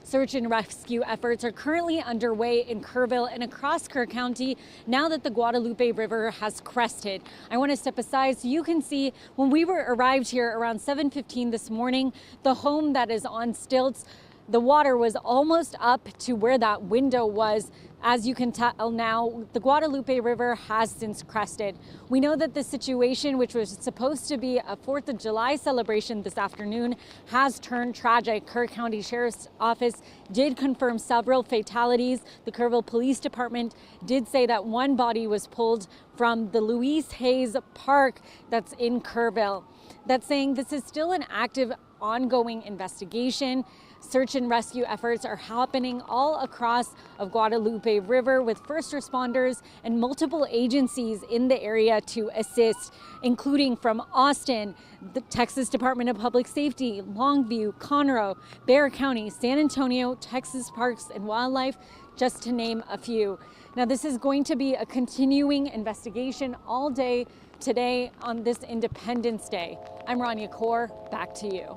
Search and rescue efforts are currently underway in Kerrville and across Kerr County now that the Guadalupe River has crested. I want to step aside so you can see when we arrived here around 7:15 this morning, the home that is on stilts, the water was almost up to where that window was. As you can tell now, the Guadalupe River has since crested. We know that the situation, which was supposed to be a 4th of July celebration this afternoon, has turned tragic. Kerr County Sheriff's Office did confirm several fatalities. The Kerrville Police Department did say that one body was pulled from the Louise Hayes Park that's in Kerrville. That's saying this is still an active, ongoing investigation. Search and rescue efforts are happening all across of Guadalupe River with first responders and multiple agencies in the area to assist, including from Austin, the Texas Department of Public Safety, Longview, Conroe, Bexar County, San Antonio, Texas Parks and Wildlife, just to name a few. Now, this is going to be a continuing investigation all day today on this Independence Day. I'm Rania Kaur, back to you.